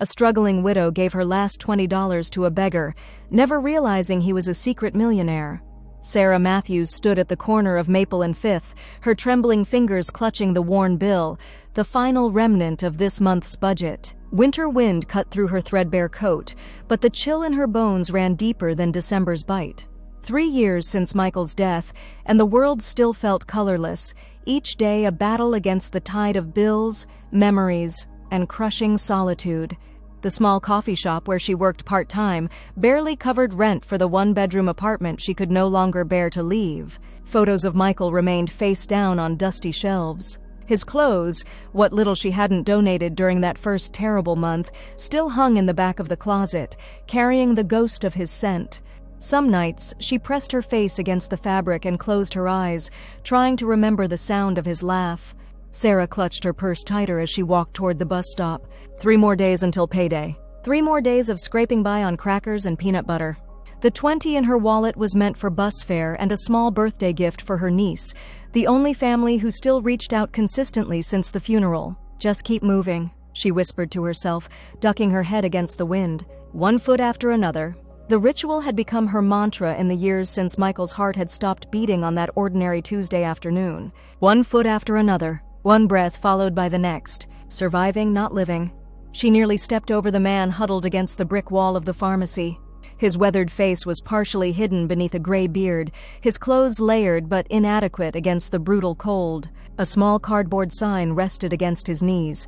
A struggling widow gave her last $20 to a beggar, never realizing he was a secret millionaire. Sarah Matthews stood at the corner of Maple and Fifth, her trembling fingers clutching the worn bill, the final remnant of this month's budget. Winter wind cut through her threadbare coat, but the chill in her bones ran deeper than December's bite. 3 years since Michael's death, and the world still felt colorless, each day a battle against the tide of bills, memories, and crushing solitude. The small coffee shop where she worked part-time barely covered rent for the one-bedroom apartment she could no longer bear to leave. Photos of Michael remained face down on dusty shelves. His clothes, what little she hadn't donated during that first terrible month, still hung in the back of the closet, carrying the ghost of his scent. Some nights, she pressed her face against the fabric and closed her eyes, trying to remember the sound of his laugh. Sarah clutched her purse tighter as she walked toward the bus stop. 3 more days until payday. 3 more days of scraping by on crackers and peanut butter. The $20 in her wallet was meant for bus fare and a small birthday gift for her niece, the only family who still reached out consistently since the funeral. Just keep moving, she whispered to herself, ducking her head against the wind. 1 foot after another. The ritual had become her mantra in the years since Michael's heart had stopped beating on that ordinary Tuesday afternoon. 1 foot after another. 1 breath followed by the next. Surviving, not living. She nearly stepped over the man huddled against the brick wall of the pharmacy. His weathered face was partially hidden beneath a gray beard, his clothes layered but inadequate against the brutal cold. A small cardboard sign rested against his knees.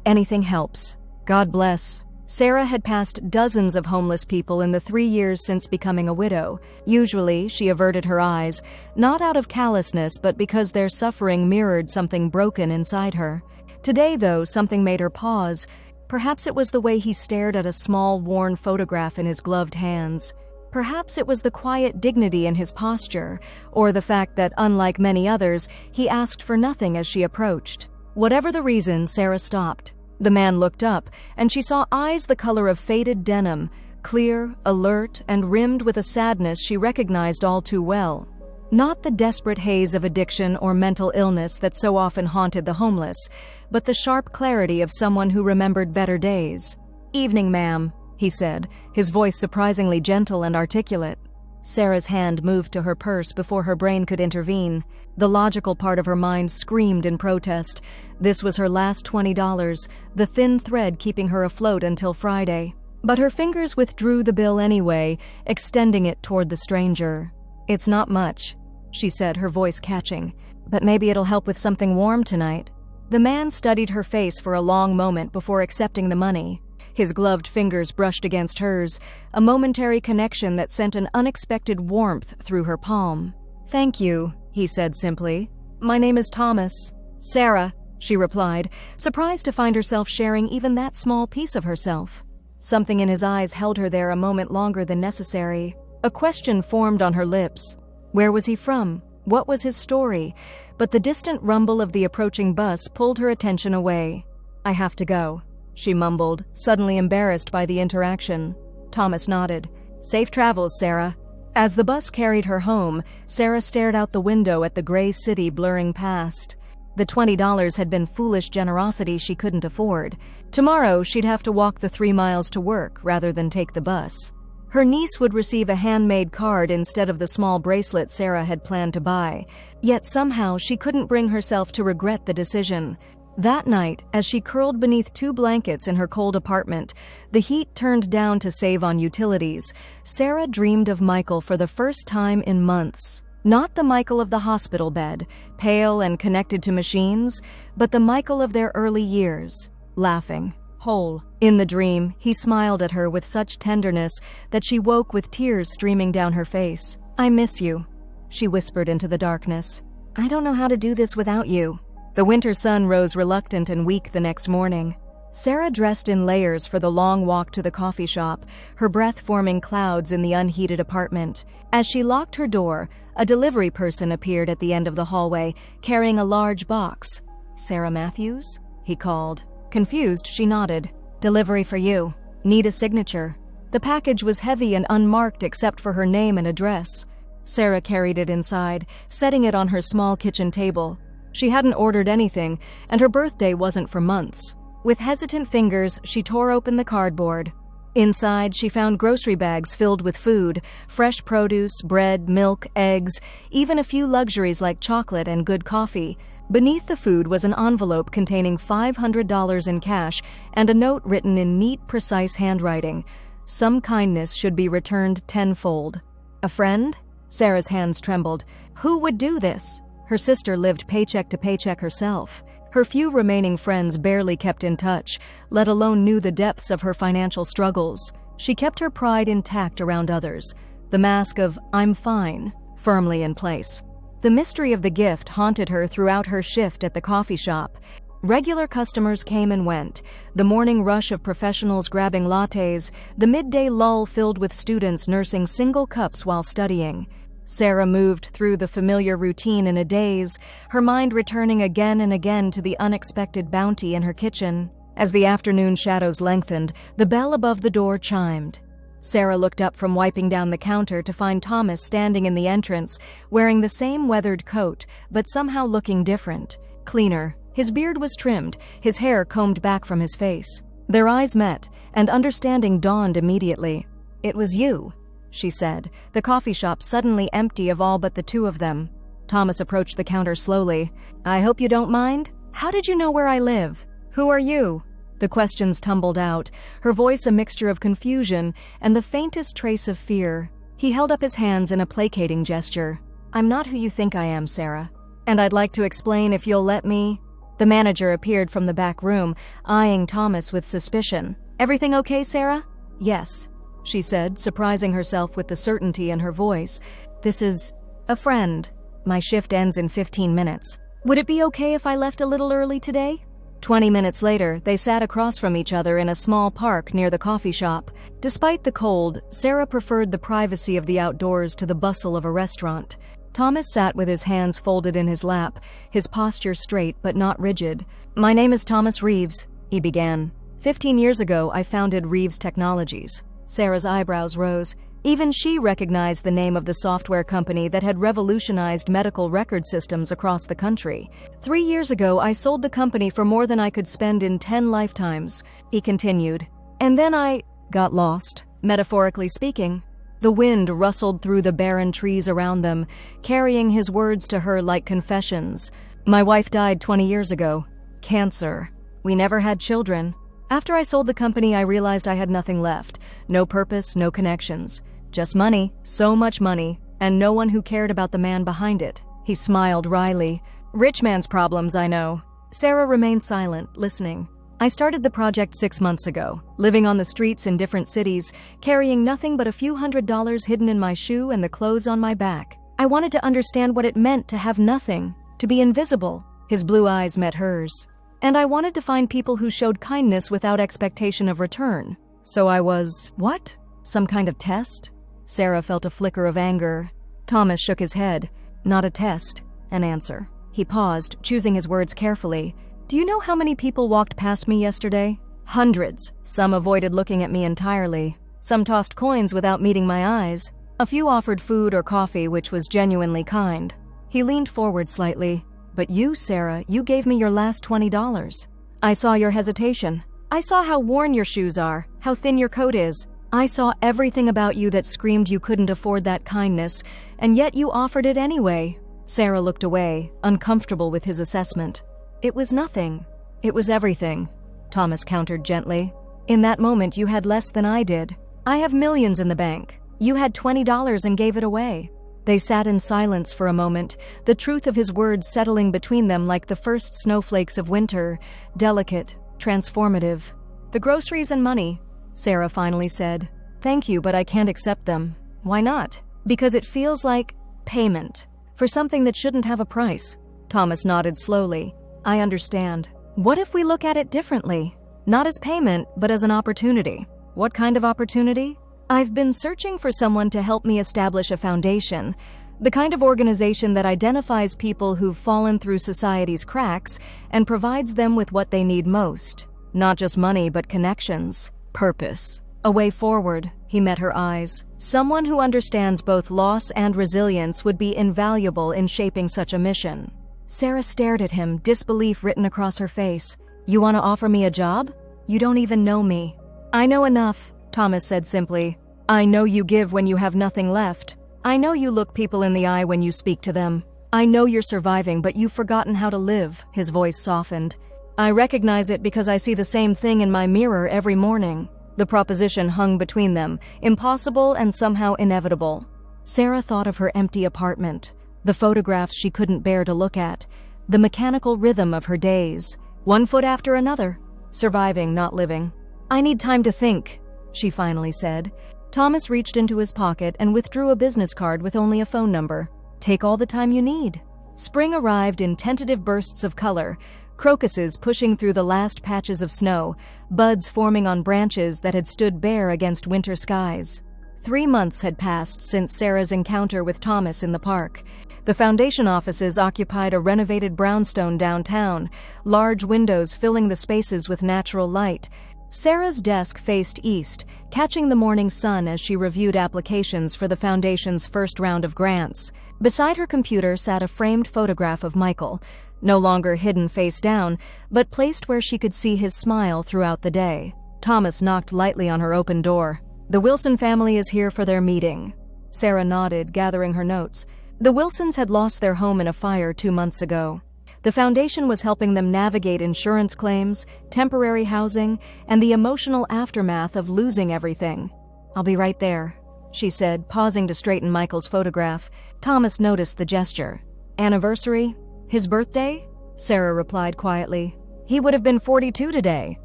Anything helps. God bless. Sarah had passed dozens of homeless people in the 3 years since becoming a widow. Usually, she averted her eyes, not out of callousness but because their suffering mirrored something broken inside her. Today, though, something made her pause. Perhaps it was the way he stared at a small, worn photograph in his gloved hands. Perhaps it was the quiet dignity in his posture, or the fact that, unlike many others, he asked for nothing as she approached. Whatever the reason, Sarah stopped. The man looked up, and she saw eyes the color of faded denim, clear, alert, and rimmed with a sadness she recognized all too well. Not the desperate haze of addiction or mental illness that so often haunted the homeless, but the sharp clarity of someone who remembered better days. "Evening, ma'am," he said, his voice surprisingly gentle and articulate. Sarah's hand moved to her purse before her brain could intervene. The logical part of her mind screamed in protest. This was her last $20, the thin thread keeping her afloat until Friday. But her fingers withdrew the bill anyway, extending it toward the stranger. "It's not much," she said, her voice catching. "But maybe it'll help with something warm tonight." The man studied her face for a long moment before accepting the money. His gloved fingers brushed against hers, a momentary connection that sent an unexpected warmth through her palm. "Thank you," he said simply. "My name is Thomas." "Sarah," she replied, surprised to find herself sharing even that small piece of herself. Something in his eyes held her there a moment longer than necessary. A question formed on her lips. Where was he from? What was his story? But the distant rumble of the approaching bus pulled her attention away. "I have to go," she mumbled, suddenly embarrassed by the interaction. Thomas nodded. "Safe travels, Sarah." As the bus carried her home, Sarah stared out the window at the gray city blurring past. The $20 had been foolish generosity she couldn't afford. Tomorrow, she'd have to walk the 3 miles to work rather than take the bus. Her niece would receive a handmade card instead of the small bracelet Sarah had planned to buy. Yet somehow, she couldn't bring herself to regret the decision. That night, as she curled beneath 2 blankets in her cold apartment, the heat turned down to save on utilities, Sarah dreamed of Michael for the first time in months. Not the Michael of the hospital bed, pale and connected to machines, but the Michael of their early years, laughing, whole. In the dream, he smiled at her with such tenderness that she woke with tears streaming down her face. "I miss you," she whispered into the darkness. "I don't know how to do this without you." The winter sun rose reluctant and weak the next morning. Sarah dressed in layers for the long walk to the coffee shop, her breath forming clouds in the unheated apartment. As she locked her door, a delivery person appeared at the end of the hallway, carrying a large box. "Sarah Matthews?" he called. Confused, she nodded. "Delivery for you. Need a signature." The package was heavy and unmarked except for her name and address. Sarah carried it inside, setting it on her small kitchen table. She hadn't ordered anything, and her birthday wasn't for months. With hesitant fingers, she tore open the cardboard. Inside, she found grocery bags filled with food, fresh produce, bread, milk, eggs, even a few luxuries like chocolate and good coffee. Beneath the food was an envelope containing $500 in cash and a note written in neat, precise handwriting. Some kindness should be returned tenfold. A friend? Sarah's hands trembled. Who would do this? Her sister lived paycheck to paycheck herself. Her few remaining friends barely kept in touch, let alone knew the depths of her financial struggles. She kept her pride intact around others, the mask of "I'm fine" firmly in place. The mystery of the gift haunted her throughout her shift at the coffee shop. Regular customers came and went, the morning rush of professionals grabbing lattes, the midday lull filled with students nursing single cups while studying. Sarah moved through the familiar routine in a daze, her mind returning again and again to the unexpected bounty in her kitchen. As the afternoon shadows lengthened, the bell above the door chimed. Sarah looked up from wiping down the counter to find Thomas standing in the entrance, wearing the same weathered coat, but somehow looking different, cleaner. His beard was trimmed, his hair combed back from his face. Their eyes met, and understanding dawned immediately. "It was you," she said, the coffee shop suddenly empty of all but the two of them. Thomas approached the counter slowly. "I hope you don't mind? How did you know where I live? Who are you?" The questions tumbled out, her voice a mixture of confusion and the faintest trace of fear. He held up his hands in a placating gesture. "I'm not who you think I am, Sarah. And I'd like to explain if you'll let me." The manager appeared from the back room, eyeing Thomas with suspicion. "Everything okay, Sarah?" "Yes," she said, surprising herself with the certainty in her voice. "This is a friend. My shift ends in 15 minutes. Would it be okay if I left a little early today?" 20 minutes later, they sat across from each other in a small park near the coffee shop. Despite the cold, Sarah preferred the privacy of the outdoors to the bustle of a restaurant. Thomas sat with his hands folded in his lap, his posture straight but not rigid. "My name is Thomas Reeves," he began. 15 years ago, I founded Reeves Technologies." Sarah's eyebrows rose. Even she recognized the name of the software company that had revolutionized medical record systems across the country. 3 years ago, I sold the company for more than I could spend in 10 lifetimes, he continued. And then I got lost, metaphorically speaking. The wind rustled through the barren trees around them, carrying his words to her like confessions. My wife died 20 years ago. Cancer. We never had children. After I sold the company, I realized I had nothing left. No purpose, no connections. Just money, so much money, and no one who cared about the man behind it. He smiled wryly. Rich man's problems, I know. Sarah remained silent, listening. I started the project 6 months ago, living on the streets in different cities, carrying nothing but a few $100s hidden in my shoe and the clothes on my back. I wanted to understand what it meant to have nothing, to be invisible. His blue eyes met hers. And I wanted to find people who showed kindness without expectation of return. So I was, what? Some kind of test? Sarah felt a flicker of anger. Thomas shook his head. Not a test, an answer. He paused, choosing his words carefully. Do you know how many people walked past me yesterday? Hundreds. Some avoided looking at me entirely. Some tossed coins without meeting my eyes. A few offered food or coffee, which was genuinely kind. He leaned forward slightly. But you, Sarah, you gave me your last $20. I saw your hesitation. I saw how worn your shoes are, how thin your coat is. I saw everything about you that screamed you couldn't afford that kindness, and yet you offered it anyway. Sarah looked away, uncomfortable with his assessment. It was nothing. It was everything, Thomas countered gently. In that moment, you had less than I did. I have millions in the bank. You had $20 and gave it away. They sat in silence for a moment, the truth of his words settling between them like the first snowflakes of winter, delicate, transformative. The groceries and money, Sarah finally said. Thank you, but I can't accept them. Why not? Because it feels like payment for something that shouldn't have a price. Thomas nodded slowly. I understand. What if we look at it differently? Not as payment, but as an opportunity. What kind of opportunity? I've been searching for someone to help me establish a foundation, the kind of organization that identifies people who've fallen through society's cracks and provides them with what they need most. Not just money, but connections, purpose, a way forward. He met her eyes. Someone who understands both loss and resilience would be invaluable in shaping such a mission. Sarah stared at him, disbelief written across her face. You want to offer me a job? You don't even know me. I know enough, Thomas said simply. I know you give when you have nothing left. I know you look people in the eye when you speak to them. I know you're surviving, but you've forgotten how to live, his voice softened. I recognize it because I see the same thing in my mirror every morning. The proposition hung between them, impossible and somehow inevitable. Sarah thought of her empty apartment, the photographs she couldn't bear to look at, the mechanical rhythm of her days, one foot after another, surviving, not living. I need time to think, she finally said. Thomas reached into his pocket and withdrew a business card with only a phone number. Take all the time you need. Spring arrived in tentative bursts of color, crocuses pushing through the last patches of snow, buds forming on branches that had stood bare against winter skies. 3 months had passed since Sarah's encounter with Thomas in the park. The foundation offices occupied a renovated brownstone downtown, large windows filling the spaces with natural light. Sarah's desk faced east, catching the morning sun as she reviewed applications for the foundation's first round of grants. Beside her computer sat a framed photograph of Michael, no longer hidden face down, but placed where she could see his smile throughout the day. Thomas knocked lightly on her open door. The Wilson family is here for their meeting. Sarah nodded, gathering her notes. The Wilsons had lost their home in a fire 2 months ago. The foundation was helping them navigate insurance claims, temporary housing, and the emotional aftermath of losing everything. I'll be right there, she said, pausing to straighten Michael's photograph. Thomas noticed the gesture. Anniversary? His birthday? Sarah replied quietly. He would have been 42 today.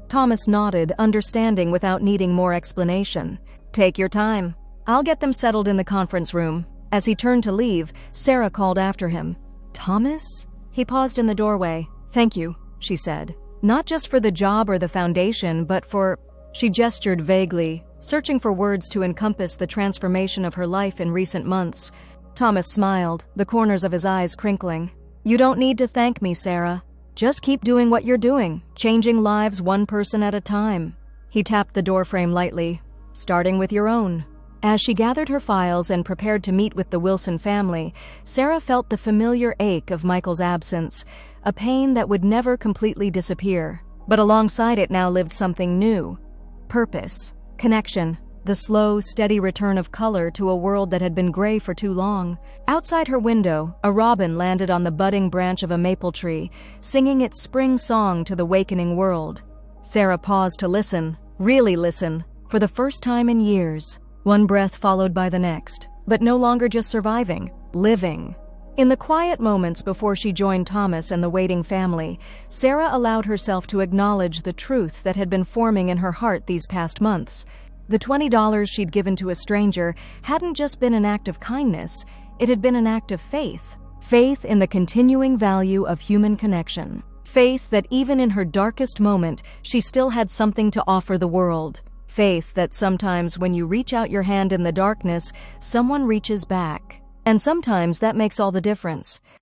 Thomas nodded, understanding without needing more explanation. Take your time. I'll get them settled in the conference room. As he turned to leave, Sarah called after him. Thomas? He paused in the doorway. Thank you, she said. Not just for the job or the foundation, but for... She gestured vaguely, searching for words to encompass the transformation of her life in recent months. Thomas smiled, the corners of his eyes crinkling. You don't need to thank me, Sarah. Just keep doing what you're doing, changing lives one person at a time. He tapped the doorframe lightly, starting with your own. As she gathered her files and prepared to meet with the Wilson family, Sarah felt the familiar ache of Michael's absence, a pain that would never completely disappear. But alongside it now lived something new. Purpose, connection, the slow, steady return of color to a world that had been gray for too long. Outside her window, a robin landed on the budding branch of a maple tree, singing its spring song to the wakening world. Sarah paused to listen, really listen, for the first time in years. One breath followed by the next, but no longer just surviving, living. In the quiet moments before she joined Thomas and the waiting family, Sarah allowed herself to acknowledge the truth that had been forming in her heart these past months. The $20 she'd given to a stranger hadn't just been an act of kindness, it had been an act of faith. Faith in the continuing value of human connection. Faith that even in her darkest moment, she still had something to offer the world. Faith that sometimes when you reach out your hand in the darkness, someone reaches back. And sometimes that makes all the difference.